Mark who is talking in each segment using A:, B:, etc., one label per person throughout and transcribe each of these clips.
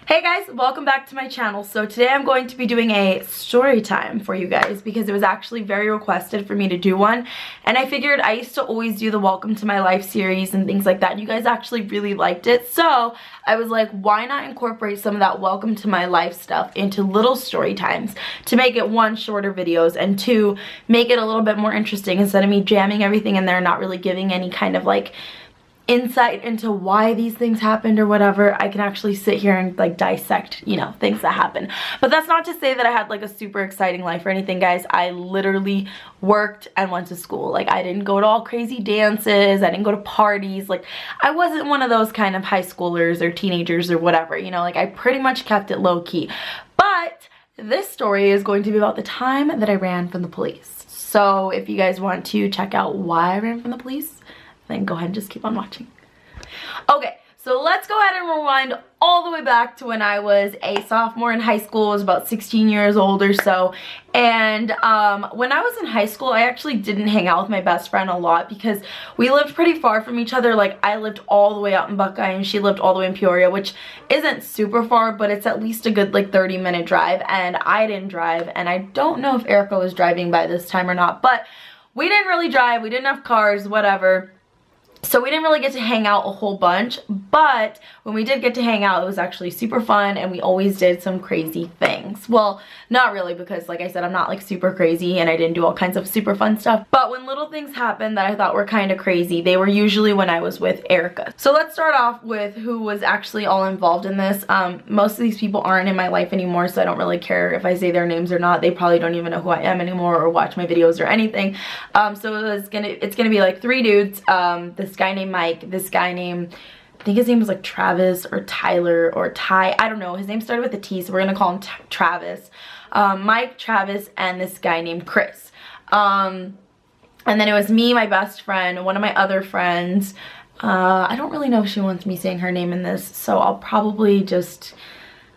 A: Hey guys, welcome back to my channel. So today I'm going to be doing a story time for you guys because it was actually very requested for me to do one, and I figured I used to always do the Welcome to My Life series and things like that, and you guys actually really liked it, so I was like, why not incorporate some of that Welcome to My Life stuff into little story times to make it, one, shorter videos, and two, make it a little bit more interesting instead of me jamming everything in there, not really giving any kind of like insight into why these things happened or whatever. I can actually sit here and like dissect, you know, things that happen. But that's not to say that I had like a super exciting life or anything, guys. I literally worked and went to school. Like, I didn't go to all crazy dances, I didn't go to parties. Like, I wasn't one of those kind of high schoolers or teenagers or whatever, you know, like I pretty much kept it low-key. But this story is going to be about the time that I ran from the police. So if you guys want to check out why I ran from the police, then go ahead and just keep on watching. Okay, so let's go ahead and rewind all the way back to when I was a sophomore in high school. I was about 16 years old or so. And when I was in high school, I actually didn't hang out with my best friend a lot because we lived pretty far from each other. Like, I lived all the way out in Buckeye and she lived all the way in Peoria, which isn't super far, but it's at least a good like 30-minute drive, and I didn't drive, and I don't know if Erica was driving by this time or not, but we didn't really drive, we didn't have cars, whatever. So we didn't really get to hang out a whole bunch, but when we did get to hang out, it was actually super fun, and we always did some crazy things. Well, not really, because like I said, I'm not like super crazy and I didn't do all kinds of super fun stuff. But when little things happened that I thought were kind of crazy, they were usually when I was with Erica. So let's start off with who was actually all involved in this. Most of these people aren't in my life anymore, so I don't really care if I say their names or not. They probably don't even know who I am anymore or watch my videos or anything. So it's gonna be like three dudes. This guy named Mike, this guy named, I think his name was like Travis or Tyler or Ty, I don't know, his name started with a T, so we're gonna call him Travis. Mike, Travis, and this guy named Chris. And then it was me, my best friend, one of my other friends. I don't really know if she wants me saying her name in this, so I'll probably just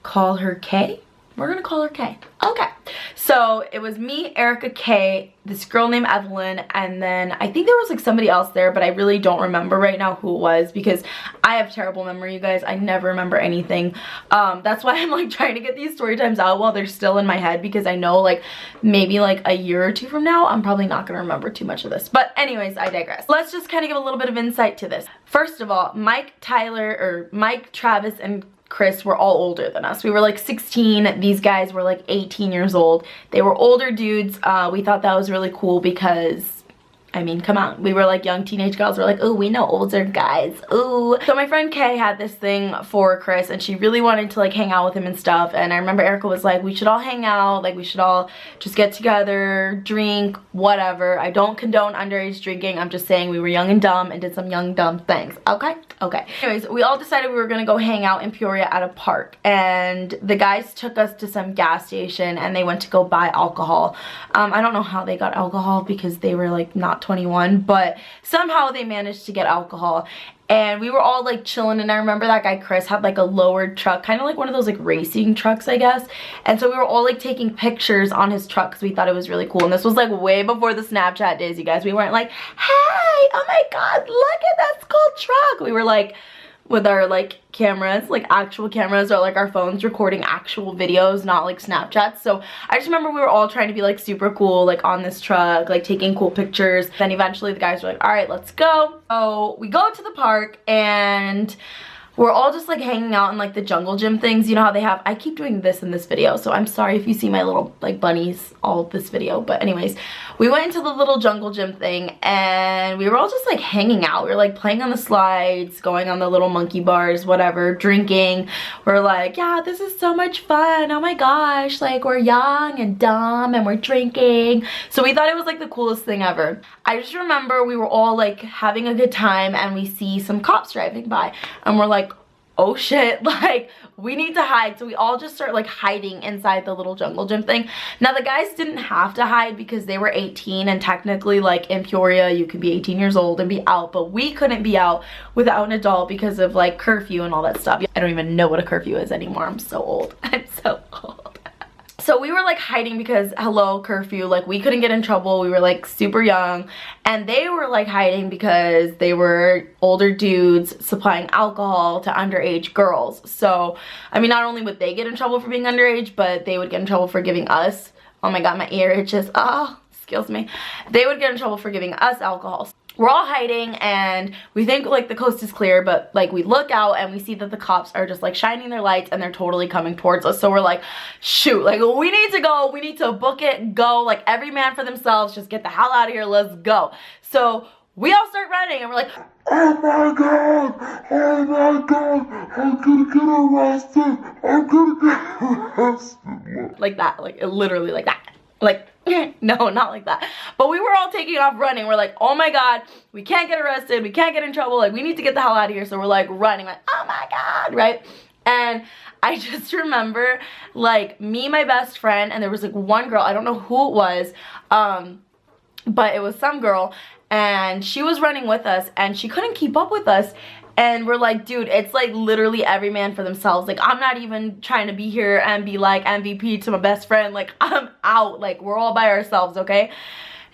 A: call her Kay. We're gonna call her Kay. Okay, so it was me, Erica, Kay, this girl named Evelyn, and then I think there was like somebody else there, but I really don't remember right now who it was because I have terrible memory, you guys. I never remember anything. That's why I'm like trying to get these story times out while they're still in my head, because I know like maybe like a year or two from now, I'm probably not gonna remember too much of this. But anyways, I digress. Let's just kind of give a little bit of insight to this. First of all, Mike, Travis, and Chris were all older than us. We were like 16. These guys were like 18 years old. They were older dudes. We thought that was really cool because, I mean, come on. We were like young teenage girls. We're like, oh, we know older guys. Ooh. So my friend Kay had this thing for Chris, and she really wanted to like hang out with him and stuff. And I remember Erica was like, we should all hang out. Like, we should all just get together, drink, whatever. I don't condone underage drinking. I'm just saying we were young and dumb and did some young dumb things. Okay? Okay. Anyways, we all decided we were gonna go hang out in Peoria at a park. And the guys took us to some gas station and they went to go buy alcohol. I don't know how they got alcohol because they were like not 21, but somehow they managed to get alcohol, and we were all like chilling. And I remember that guy Chris had like a lowered truck, kind of like one of those like racing trucks, I guess, and so we were all like taking pictures on his truck because we thought it was really cool. And this was like way before the Snapchat days, you guys. We weren't like, hey, oh my god, look at that cool truck. We were like with our like cameras, like actual cameras, or like our phones recording actual videos, not like Snapchats. So I just remember we were all trying to be like super cool, like on this truck, like taking cool pictures. Then eventually the guys were like, all right, let's go. So we go to the park and we're all just like hanging out in like the jungle gym things. You know how they have, I keep doing this in this video, so I'm sorry if you see my little like bunnies all this video. But anyways, we went into the little jungle gym thing and we were all just like hanging out. We were like playing on the slides, going on the little monkey bars, whatever, drinking. We're like, yeah, this is so much fun. Oh my gosh, like we're young and dumb and we're drinking. So we thought it was like the coolest thing ever. I just remember we were all like having a good time and we see some cops driving by and we're like, oh shit, like we need to hide. So we all just start like hiding inside the little jungle gym thing. Now the guys didn't have to hide because they were 18, and technically like in Peoria you could be 18 years old and be out, but we couldn't be out without an adult because of like curfew and all that stuff. I don't even know what a curfew is anymore. I'm so old. I'm so old. So we were like hiding because hello, curfew, like we couldn't get in trouble. We were like super young, and they were like hiding because they were older dudes supplying alcohol to underage girls. So I mean, not only would they get in trouble for being underage, but they would get in trouble for giving us, oh my god, my ear itches, oh, excuse me, they would get in trouble for giving us alcohol. We're all hiding and we think like the coast is clear, but like we look out and we see that the cops are just like shining their lights and they're totally coming towards us. So we're like, shoot, like we need to go, we need to book it, go, like every man for themselves, just get the hell out of here, let's go. So we all start running and we're like, oh my god, I'm gonna get arrested, I'm gonna get arrested. Like that, like literally like that. Like, no, not like that. But we were all taking off running. We're like, oh my god, we can't get arrested, we can't get in trouble, like we need to get the hell out of here. So we're like running, like, oh my god, right? And I just remember like me, my best friend, and there was like one girl, I don't know who it was, but it was some girl, and she was running with us and she couldn't keep up with us. And we're like, dude, it's like literally every man for themselves. Like, I'm not even trying to be here and be like MVP to my best friend. Like, I'm out. Like, we're all by ourselves, okay?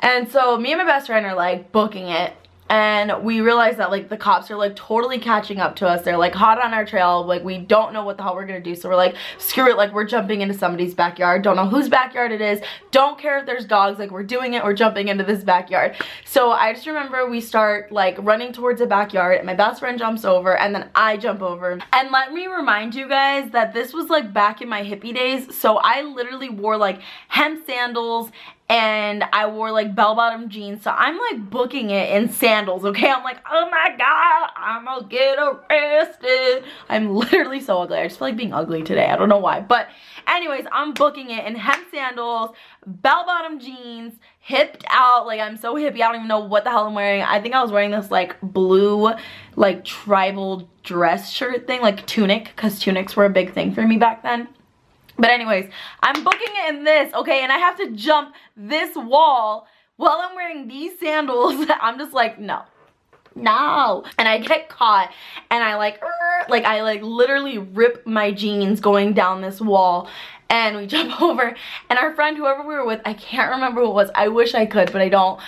A: And so me and my best friend are like booking it. And we realize that like the cops are like totally catching up to us. They're like hot on our trail. Like, we don't know what the hell we're gonna do. So we're like, screw it, like we're jumping into somebody's backyard. Don't know whose backyard it is. Don't care if there's dogs. Like, we're doing it. We're jumping into this backyard. So I just remember we start like running towards the backyard and my best friend jumps over and then I jump over. And let me remind you guys that this was like back in my hippie days. So I literally wore like hemp sandals and I wore like bell-bottom jeans. So I'm like booking it in sandals, okay? I'm like, oh my god, I'm gonna get arrested. I'm literally so ugly. I just feel like being ugly today. I don't know why. But anyways, I'm booking it in hemp sandals, bell-bottom jeans, hipped out. Like, I'm so hippie. I don't even know what the hell I'm wearing. I think I was wearing this like blue like tribal dress shirt thing, like tunic, because tunics were a big thing for me back then. But anyways, I'm booking it in this, okay, and I have to jump this wall while I'm wearing these sandals. I'm just like, no, and I get caught, and I like literally rip my jeans going down this wall, and we jump over, and our friend, whoever we were with, I can't remember who it was, I wish I could, but I don't,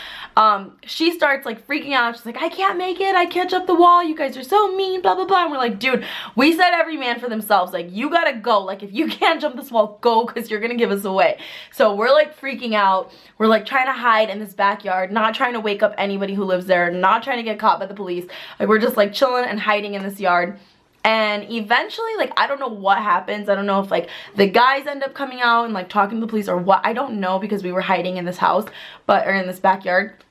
A: she starts like freaking out. She's like, I can't make it, I can't jump the wall, you guys are so mean, blah blah blah. And we're like, dude, we said every man for themselves, like you gotta go, like if you can't jump this wall, go, because you're gonna give us away. So we're like freaking out, we're like trying to hide in this backyard, not trying to wake up anybody who lives there, not trying to get caught by the police. Like, we're just like chilling and hiding in this yard. And eventually, like, I don't know what happens. I don't know if like the guys end up coming out and like talking to the police or what. I don't know, because we were hiding in this house, or in this backyard.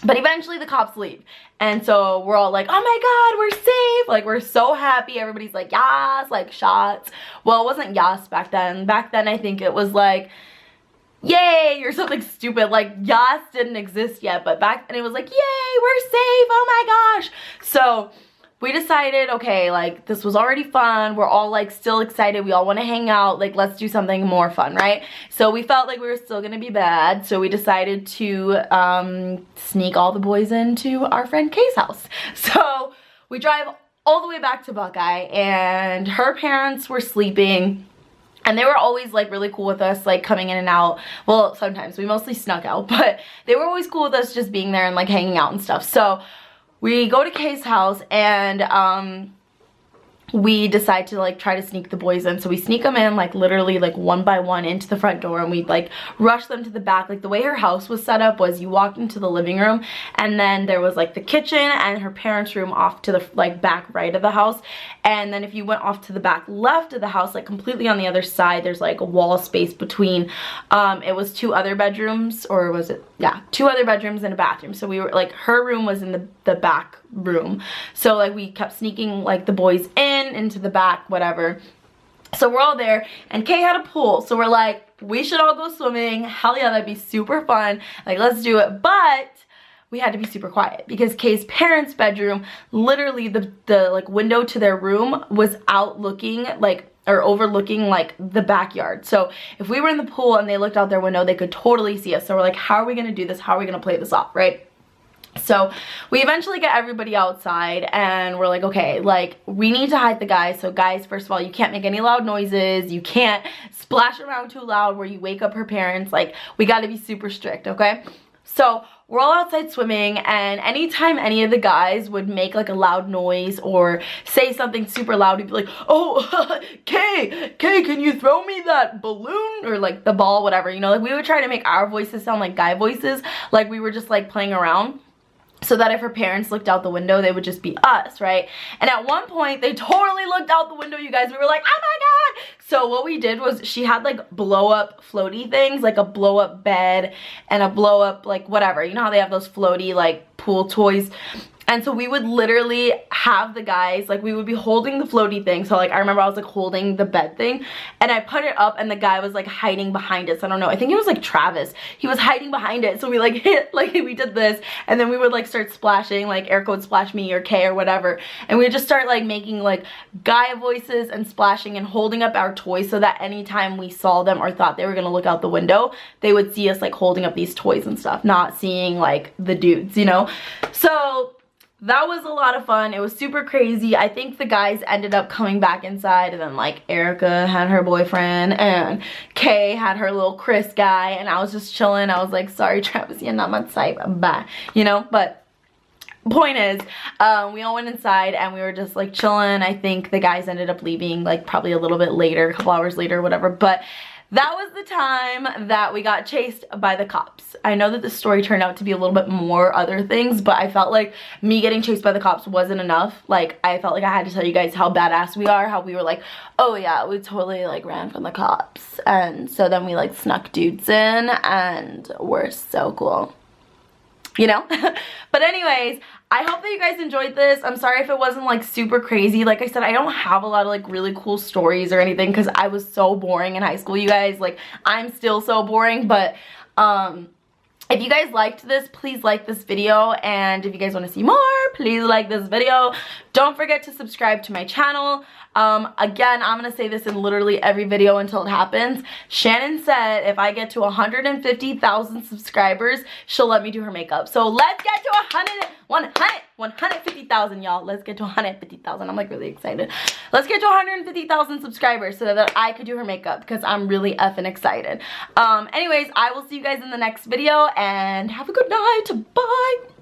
A: But eventually the cops leave. And so we're all like, oh my god, we're safe. Like, we're so happy. Everybody's like, yas, like shots. Well, it wasn't yas back then. Back then, I think it was like, yay, or something stupid. Like, yas didn't exist yet. But back then it was like, yay, we're safe. Oh my gosh. So we decided, okay, like, this was already fun. We're all like still excited. We all want to hang out. Like, let's do something more fun, right? So we felt like we were still gonna be bad. So we decided to sneak all the boys into our friend Kay's house. So we drive all the way back to Buckeye, and her parents were sleeping. And they were always like really cool with us, like coming in and out. Well, sometimes we mostly snuck out, but they were always cool with us just being there and like hanging out and stuff. So we go to Kay's house, and we decide to like try to sneak the boys in. So we sneak them in like literally like one by one into the front door, and we like rush them to the back. Like, the way her house was set up was you walked into the living room, and then there was like the kitchen and her parents' room off to the like back right of the house. And then if you went off to the back left of the house, like completely on the other side, there's like a wall space between. It was 2 other bedrooms, or was it, yeah, 2 other bedrooms and a bathroom. So we were like, her room was in the back room. So like we kept sneaking like the boys into the back, whatever. So we're all there, and Kay had a pool. So we're like, we should all go swimming. Hell yeah, that'd be super fun. Like, let's do it. But we had to be super quiet, because Kay's parents' bedroom, literally the like window to their room was out looking like, or overlooking like the backyard. So if we were in the pool and they looked out their window, they could totally see us. So we're like, how are we gonna do this? How are we gonna play this off, right? So we eventually get everybody outside and we're like, okay, like we need to hide the guys. So guys, first of all, you can't make any loud noises. You can't splash around too loud where you wake up her parents. Like we got to be super strict, okay? So we're all outside swimming, and anytime any of the guys would make like a loud noise or say something super loud, we'd be like, oh, Kay, can you throw me that balloon? Or like the ball, whatever, you know, like we would try to make our voices sound like guy voices, like we were just like playing around. So that if her parents looked out the window, they would just be us, right? And at one point, they totally looked out the window, you guys. We were like, oh my God. So what we did was she had like blow up floaty things, like a blow up bed and a blow up like whatever. You know how they have those floaty like pool toys? And so we would literally have the guys, like we would be holding the floaty thing. So like I remember I was like holding the bed thing and I put it up and the guy was like hiding behind it. So I don't know, I think it was like Travis. He was hiding behind it. So we like hit, like we did this and then we would like start splashing, like Erica would splash me or Kay or whatever. And we would just start like making like guy voices and splashing and holding up our toys so that anytime we saw them or thought they were gonna look out the window, they would see us like holding up these toys and stuff, not seeing like the dudes, you know? So that was a lot of fun. It was super crazy. I think the guys ended up coming back inside and then like Erica had her boyfriend and Kay had her little Chris guy and I was just chilling. I was like, sorry Travis, you're not my type, bye, you know? But point is, we all went inside and we were just like chilling. I think the guys ended up leaving like probably a little bit later, a couple hours later, whatever. But that was the time that we got chased by the cops. I know that the story turned out to be a little bit more other things, but I felt like me getting chased by the cops wasn't enough. Like, I felt like I had to tell you guys how badass we are, how we were like, oh yeah, we totally like ran from the cops. And so then we like snuck dudes in and we're so cool, you know? But anyways, I hope that you guys enjoyed this. I'm sorry if it wasn't like super crazy. Like I said, I don't have a lot of like really cool stories or anything because I was so boring in high school, you guys. Like I'm still so boring, but if you guys liked this, please like this video, and if you guys want to see more, please like this video. Don't forget to subscribe to my channel. Again, I'm gonna say this in literally every video until it happens. Shannon said if I get to 150,000 subscribers, she'll let me do her makeup. So let's get to 150,000, y'all. Let's get to 150,000. I'm like really excited. Let's get to 150,000 subscribers so that I could do her makeup because I'm really effing excited. Anyways, I will see you guys in the next video and have a good night. Bye.